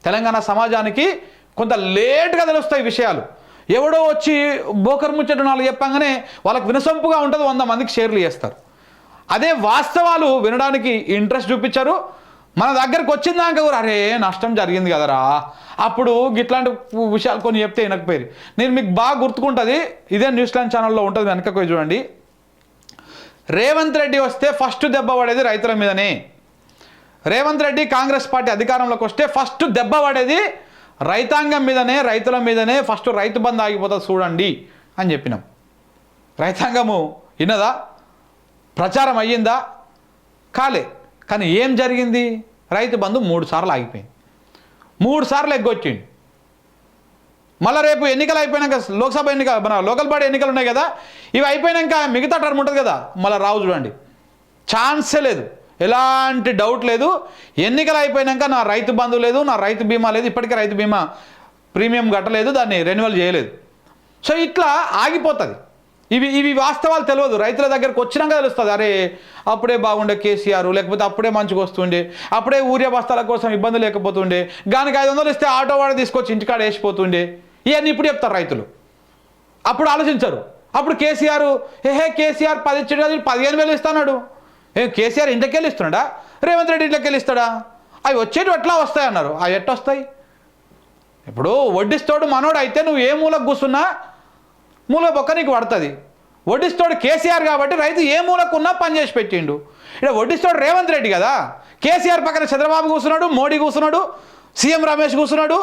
తెలంగాణ సమాజానికి కొంత లేట్గా తెలుస్తాయి విషయాలు. ఎవడో వచ్చి బోకర్ ముచ్చట నాలుగు చెప్పంగానే వాళ్ళకి వినసొంపుగా ఉంటుంది, 100 మందికి షేర్లు చేస్తారు. అదే వాస్తవాలు వినడానికి ఇంట్రెస్ట్ చూపించారు. మన దగ్గరకు వచ్చిందాక కూడా అరే నష్టం జరిగింది కదరా, అప్పుడు ఇట్లాంటి విషయాలు కొన్ని చెప్తే వినకపోయారు. నేను మీకు బాగా గుర్తుకుంటుంది, ఇదే న్యూస్ లైన్ ఛానల్లో ఉంటుంది, వెనకకు పోయి చూడండి. రేవంత్ రెడ్డి వస్తే ఫస్ట్ దెబ్బ పడేది రైతుల మీదనే. రేవంత్ రెడ్డి కాంగ్రెస్ పార్టీ అధికారంలోకి వస్తే ఫస్ట్ దెబ్బ పడేది రైతాంగం మీదనే, రైతుల మీదనే. ఫస్ట్ రైతు బంధు ఆగిపోతుంది చూడండి అని చెప్పినాం. రైతాంగము విన్నదా? ప్రచారం అయ్యిందా? కాలే. కానీ ఏం జరిగింది? రైతు బంధు 3 సార్లు ఆగిపోయింది, 3 సార్లు ఎగ్గొచ్చిండు. మళ్ళీ రేపు ఎన్నికలు అయిపోయినాక లోక్సభ ఎన్నికలు, మన లోకల్ బాడీ ఎన్నికలు ఉన్నాయి కదా, ఇవి అయిపోయినాక మిగతా టర్మ్ ఉంటుంది కదా, మళ్ళీ రావు చూడండి. ఛాన్సే లేదు, ఎలాంటి డౌట్ లేదు. ఎన్నికలు అయిపోయినాక నా రైతు బంధు లేదు, నా రైతు బీమా లేదు, ఇప్పటికే రైతు బీమా ప్రీమియం కట్టలేదు, దాన్ని రెన్యువల్ చేయలేదు. సో ఇట్లా ఆగిపోతుంది. ఇవి వాస్తవాలు తెలియదు, రైతుల దగ్గరకు వచ్చినాక తెలుస్తుంది. అరే అప్పుడే బాగుండే కేసీఆర్, లేకపోతే అప్పుడే మంచిగా వస్తుండే, అప్పుడే ఊరియా బస్తాల కోసం ఇబ్బంది లేకపోతుండే, దానికి 500 ఇస్తే ఆటో వాడు తీసుకొచ్చి ఇంటికాడ వేసిపోతుండే. ఇవన్నీ ఇప్పుడు చెప్తారు రైతులు, అప్పుడు ఆలోచించరు. అప్పుడు కేసీఆర్ కేసీఆర్ 10 ఇచ్చాడు, 15,000 ఇస్తున్నాడు. కేసీఆర్ ఇంటికెళ్ళి ఇస్తున్నాడా? రేవంత్ రెడ్డి ఇంటికెళ్ళి ఇస్తాడా? అవి వచ్చేటి ఎట్లా వస్తాయన్నారు. అవి ఎట్లా వస్తాయి? ఇప్పుడు వడ్డిస్తోడు మనోడు అయితే నువ్వు ఏ మూలకు కూర్చున్నా మూల బొక్క నీకు పడుతుంది. వడ్డిస్తోడు కేసీఆర్ కాబట్టి రైతు ఏ మూలకున్నా పని చేసి పెట్టిండు. ఇక్కడ వడ్డిస్తోడు రేవంత్ రెడ్డి కదా, కేసీఆర్ పక్కన చంద్రబాబు కూర్చున్నాడు, మోడీ కూర్చున్నాడు, సీఎం రమేష్ కూర్చున్నాడు,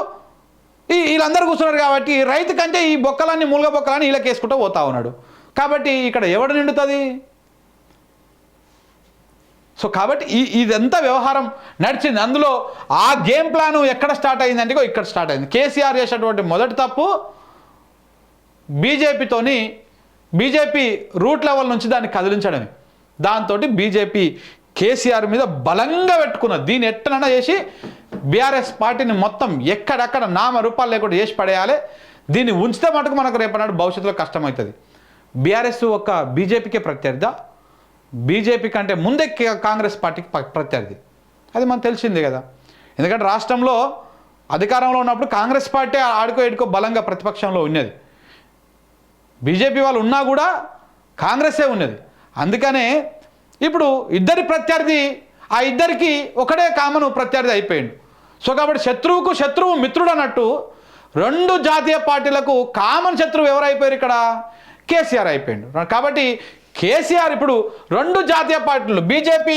వీళ్ళందరూ కూర్చున్నారు. కాబట్టి రైతు కంటే ఈ బొక్కలన్నీ మూలగ బొక్కలన్నీ వీళ్ళకి వేసుకుంటూ పోతా ఉన్నాడు. కాబట్టి ఇక్కడ ఎవడు నిండుతుంది? సో కాబట్టి ఇదంతా వ్యవహారం నడిచింది. అందులో ఆ గేమ్ ప్లాన్ ఎక్కడ స్టార్ట్ అయిందంటే ఇక్కడ స్టార్ట్ అయింది. కేసీఆర్ చేసినటువంటి మొదటి తప్పు బీజేపీ రూట్ లెవెల్ నుంచి దాన్ని కదిలించడమే. దాంతో బీజేపీ కేసీఆర్ మీద బలంగా పెట్టుకున్నది. దీన్ని ఎట్టనైనా చేసి బీఆర్ఎస్ పార్టీని మొత్తం ఎక్కడెక్కడ నామరూపాలు లేకుండా చేసి పడేయాలి. దీన్ని ఉంచితే మటుకు మనకు రేపనాడు భవిష్యత్తులో కష్టమవుతుంది. బీఆర్ఎస్ ఒక బీజేపీకే ప్రత్యర్థి, బీజేపీ కంటే ముందే కాంగ్రెస్ పార్టీకి ప్రత్యర్థి. అది మనకు తెలిసిందే కదా. ఎందుకంటే రాష్ట్రంలో అధికారంలో ఉన్నప్పుడు కాంగ్రెస్ పార్టీ ఆడుకో ఎడుకో బలంగా ప్రతిపక్షంలో ఉన్నది. బీజేపీ వాళ్ళు ఉన్నా కూడా కాంగ్రెసే ఉన్నది. అందుకనే ఇప్పుడు ఇద్దరి ప్రత్యర్థి, ఆ ఇద్దరికి ఒకటే కామన్ ప్రత్యర్థి అయిపోయింది. సో కాబట్టి శత్రువుకు శత్రువు మిత్రుడు అన్నట్టు 2 జాతీయ పార్టీలకు కామన్ శత్రువు ఎవరైపోయారు? ఇక్కడ కేసీఆర్ అయిపోయిండు. కాబట్టి కేసీఆర్ ఇప్పుడు 2 జాతీయ పార్టీలు, బీజేపీ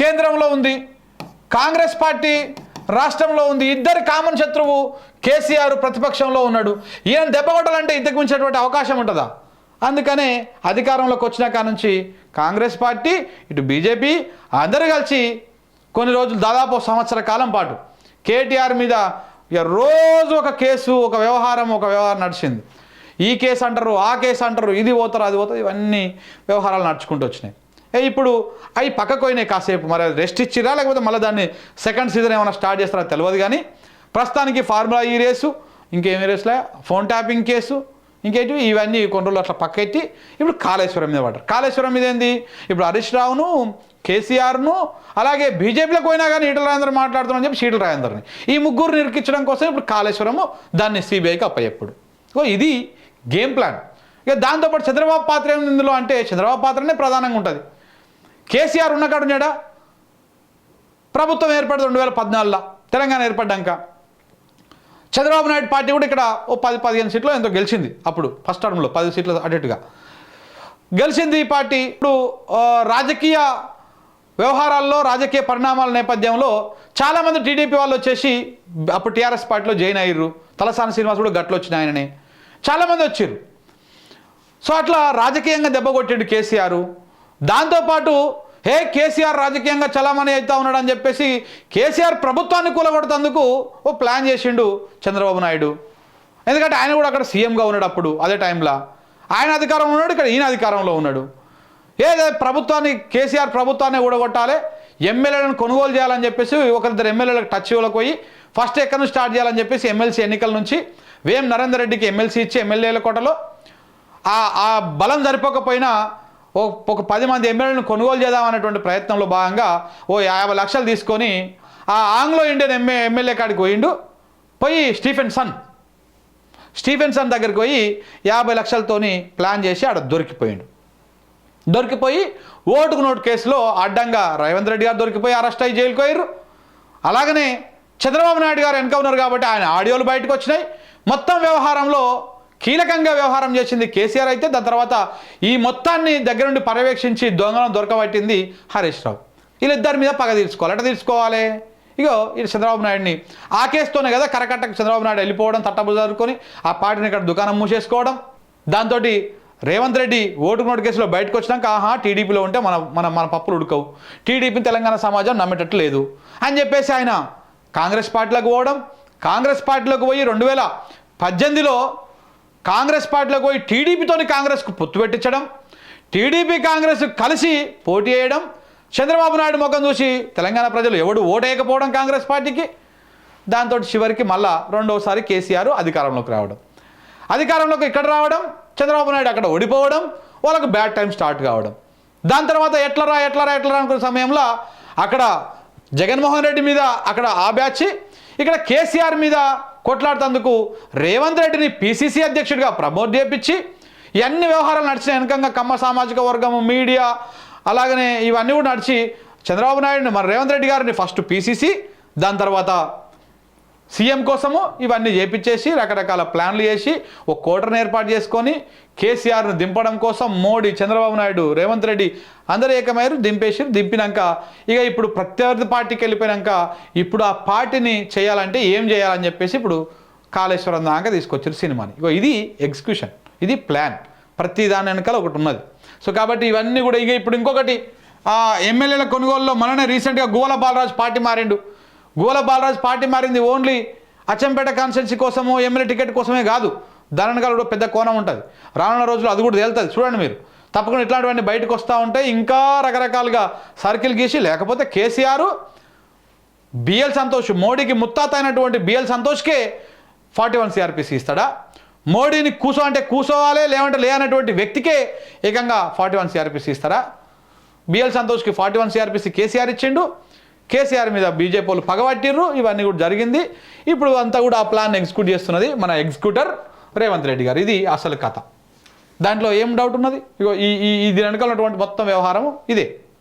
కేంద్రంలో ఉంది, కాంగ్రెస్ పార్టీ రాష్ట్రంలో ఉంది. ఇద్దరు కామన్ శత్రువు కేసీఆర్ ప్రతిపక్షంలో ఉన్నాడు. ఈయన దెబ్బ కొట్టాలంటే ఇంతకు మించినటువంటి అవకాశం ఉంటుందా? అందుకనే అధికారంలోకి వచ్చినాక నుంచి కాంగ్రెస్ పార్టీ ఇటు బీజేపీ అందరూ కలిసి కొన్ని రోజులు దాదాపు సంవత్సర కాలం పాటు కేటీఆర్ మీద రోజు ఒక కేసు, ఒక వ్యవహారం నడిచింది. ఈ కేసు అంటారు, ఆ కేసు అంటారు, ఇది పోతారు, అది పోతారు, ఇవన్నీ వ్యవహారాలు నడుచుకుంటూ వచ్చినాయి. ఇప్పుడు అవి పక్కకు పోయినాయి కాసేపు. మరి రెస్ట్ ఇచ్చిరా లేకపోతే మళ్ళీ దాన్ని సెకండ్ సీజన్ ఏమైనా స్టార్ట్ చేస్తారో తెలియదు. కానీ ప్రస్తుతానికి ఫార్ములా ఈ రేసు, ఇంకేమి రేసులే, ఫోన్ ట్యాపింగ్ కేసు, ఇంకేంటి ఇవన్నీ కొన్ని రోజులు అట్లా పక్కెట్టి ఇప్పుడు కాళేశ్వరం మీద పడ్డారు. కాళేశ్వరం మీద ఏంది? ఇప్పుడు హరీష్ రావును, కేసీఆర్ను, అలాగే బీజేపీలోకి పోయినా కానీ ఈటల రాజేందర్ మాట్లాడుతున్నారని చెప్పి ఈటల రాజేందర్ని, ఈ ముగ్గురు నిరికించడం కోసం ఇప్పుడు కాళేశ్వరము దాన్ని సిబిఐకి అప్పచెప్పుడు. ఇది గేమ్ ప్లాన్. ఇక దాంతోపాటు చంద్రబాబు పాత్ర ఏమి ఇందులో అంటే చంద్రబాబు పాత్రనే ప్రధానంగా ఉంటుంది. కేసీఆర్ ఉన్నకాడు ఉన్నాడా? ప్రభుత్వం ఏర్పడింది 2014లో తెలంగాణ ఏర్పడ్డాక. చంద్రబాబు నాయుడు పార్టీ కూడా ఇక్కడ 10-15 సీట్లు ఎంతో గెలిచింది. అప్పుడు ఫస్ట్ టర్మ్లో 10 సీట్లు అటుగా గెలిచింది ఈ పార్టీ. ఇప్పుడు రాజకీయ వ్యవహారాల్లో, రాజకీయ పరిణామాల నేపథ్యంలో చాలామంది టీడీపీ వాళ్ళు వచ్చేసి అప్పుడు టీఆర్ఎస్ పార్టీలో జాయిన్ అయ్యారు. తలసాని శ్రీనివాస్ కూడా గట్లు వచ్చిన ఆయనని చాలామంది వచ్చారు. సో అట్లా రాజకీయంగా దెబ్బ కొట్టిండు కేసీఆర్. దాంతోపాటు కేసీఆర్ రాజకీయంగా చలామణి అవుతా ఉన్నాడు అని చెప్పేసి కేసీఆర్ ప్రభుత్వాన్ని కూలగొడుతందుకు ఓ ప్లాన్ చేసిండు చంద్రబాబు నాయుడు. ఎందుకంటే ఆయన కూడా అక్కడ సీఎంగా ఉన్నాడు. అప్పుడు అదే టైంలో ఆయన అధికారంలో ఉన్నాడు, ఇక్కడ ఈయన అధికారంలో ఉన్నాడు. ప్రభుత్వాన్ని, కేసీఆర్ ప్రభుత్వాన్ని ఊడగొట్టాలి, ఎమ్మెల్యేలను కొనుగోలు చేయాలని చెప్పేసి ఒకరిద్దరు ఎమ్మెల్యేలకు టచ్ ఇవ్వలకు పోయి ఫస్ట్ ఎక్కడి నుంచి స్టార్ట్ చేయాలని చెప్పేసి ఎమ్మెల్సీ ఎన్నికల నుంచి వేం నరేందర్ రెడ్డికి ఎమ్మెల్సీ ఇచ్చి ఎమ్మెల్యేల కోటలో ఆ బలం సరిపోకపోయినా ఒక 10 మంది ఎమ్మెల్యేలను కొనుగోలు చేద్దామనేటువంటి ప్రయత్నంలో భాగంగా 50 లక్షలు తీసుకొని ఆ ఆంగ్లో ఇండియన్ ఎమ్మెల్యే కాడికి పోయి స్టీఫెన్సన్ దగ్గరికి పోయి 50 లక్షలతోని ప్లాన్ చేసి ఆడ దొరికిపోయి ఓటుకు నోటు కేసులో అడ్డంగా రేవంత్ రెడ్డి గారు దొరికిపోయి అరెస్ట్ అయ్యి జైలుకి పోయారు. అలాగనే చంద్రబాబు నాయుడు గారు వెనక ఉన్నారు కాబట్టి ఆయన ఆడియోలు బయటకు వచ్చినాయి. మొత్తం వ్యవహారంలో కీలకంగా వ్యవహారం చేసింది కేసీఆర్ అయితే దాని తర్వాత ఈ మొత్తాన్ని దగ్గర నుండి పర్యవేక్షించి దొంగలను దొరకబట్టింది హరీష్ రావు. వీళ్ళిద్దరి మీద పగ తీర్చుకోవాలి. ఎట్లా తీర్చుకోవాలి? ఇగో ఇది చంద్రబాబు నాయుడిని ఆ కేసుతోనే కదా కరకట్టకు చంద్రబాబు నాయుడు వెళ్ళిపోవడం, తట్టబులు జరుపుకొని ఆ పార్టీని ఇక్కడ దుకాణం మూసేసుకోవడం. దాంతో రేవంత్ రెడ్డి ఓటుకు నోటు కేసులో బయటకు వచ్చినాక ఆహా టీడీపీలో ఉంటే మన పప్పులు ఉడకవు, టీడీపీని తెలంగాణ సమాజం నమ్మేటట్టు లేదు అని చెప్పేసి ఆయన కాంగ్రెస్ పార్టీలోకి పోవడం. కాంగ్రెస్ పార్టీలోకి పోయి 2018లో కాంగ్రెస్ పార్టీలోకి పోయి టీడీపీతోని కాంగ్రెస్కు పొత్తు పెట్టించడం, టీడీపీ కాంగ్రెస్ కలిసి పోటీ చేయడం, చంద్రబాబు నాయుడు ముఖం చూసి తెలంగాణ ప్రజలు ఎవడు ఓటేయకపోవడం కాంగ్రెస్ పార్టీకి. దాంతో చివరికి మళ్ళా రెండోసారి కేసీఆర్ అధికారంలోకి ఇక్కడ రావడం, చంద్రబాబు నాయుడు అక్కడ ఓడిపోవడం, వాళ్ళకు బ్యాడ్ టైం స్టార్ట్ కావడం. దాని తర్వాత ఎట్లరా అనుకున్న సమయంలో అక్కడ జగన్మోహన్ రెడ్డి మీద అక్కడ ఆ బ్యాచ్, ఇక్కడ కేసీఆర్ మీద కొట్లాడుతందుకు రేవంత్ రెడ్డిని పిసిసి అధ్యక్షుడిగా ప్రమోట్ చేయించి ఇవన్నీ వ్యవహారాలు నడిచిన వెనకంగా కమ్మ సామాజిక వర్గం, మీడియా, అలాగనే ఇవన్నీ కూడా నడిచి చంద్రబాబు నాయుడిని మన రేవంత్ రెడ్డి గారిని ఫస్ట్ పిసిసి, దాని తర్వాత సీఎం కోసము ఇవన్నీ చేపించేసి రకరకాల ప్లాన్లు చేసి ఒక కోటర్ని ఏర్పాటు చేసుకొని కేసీఆర్ను దింపడం కోసం మోడీ, చంద్రబాబు నాయుడు, రేవంత్ రెడ్డి అందరూ ఏకమయ్యారు. దింపినాక ఇక ఇప్పుడు ప్రత్యర్థి పార్టీకి వెళ్ళిపోయాక ఇప్పుడు ఆ పార్టీని చేయాలంటే ఏం చేయాలని చెప్పేసి ఇప్పుడు కాళేశ్వరం దాకా తీసుకొచ్చారు సినిమాని. ఇగో ఇది ఎగ్జిక్యూషన్, ఇది ప్లాన్. ప్రతి దాని వెనకాల ఒకటి ఉన్నది. సో కాబట్టి ఇవన్నీ కూడా ఇక ఇప్పుడు ఇంకొకటి ఎమ్మెల్యేల కొనుగోలులో మననే రీసెంట్గా గువ్వల బాలరాజు పార్టీ మారిండు. గువ్వల బాలరాజు పార్టీ మారింది ఓన్లీ అచ్చంపేట కాన్స్టిట్యున్సీ కోసమో ఎమ్మెల్యే టికెట్ కోసమే కాదు. దాని వెనకాల కూడా పెద్ద కోణం ఉంటుంది. రానున్న రోజుల్లో అది కూడా తేలుతుంది. చూడండి మీరు తప్పకుండా ఇట్లాంటివన్నీ బయటకు వస్తూ ఉంటాయి. ఇంకా రకరకాలుగా సర్కిల్ గీసి, లేకపోతే కేసీఆర్ బిఎల్ సంతోష్, మోడీకి ముత్తాత అయినటువంటి బిఎల్ సంతోష్కే 41 సిఆర్పిసి ఇస్తాడా? మోడీని కూసో అంటే కూసోవాలి, లేవంటే లే అనేటువంటి వ్యక్తికే ఏకంగా 41 సిఆర్పిసి ఇస్తారా? బిఎల్ సంతోష్కి 41 సిఆర్పిసి కేసీఆర్ ఇచ్చిండు. కేసీఆర్ మీద బీజేపీ వాళ్ళు పగబట్టిర్రు. ఇవన్నీ కూడా జరిగింది. ఇప్పుడు అంతా కూడా ఆ ప్లాన్ ఎగ్జిక్యూట్ చేస్తున్నది మన ఎగ్జిక్యూటర్ రేవంత్ రెడ్డి గారు. ఇది అసలు కథ. దాంట్లో ఏం డౌట్ ఉన్నది? ఇగో ఈ దీని వెనకాల ఉన్నటువంటి మొత్తం వ్యవహారం ఇదే.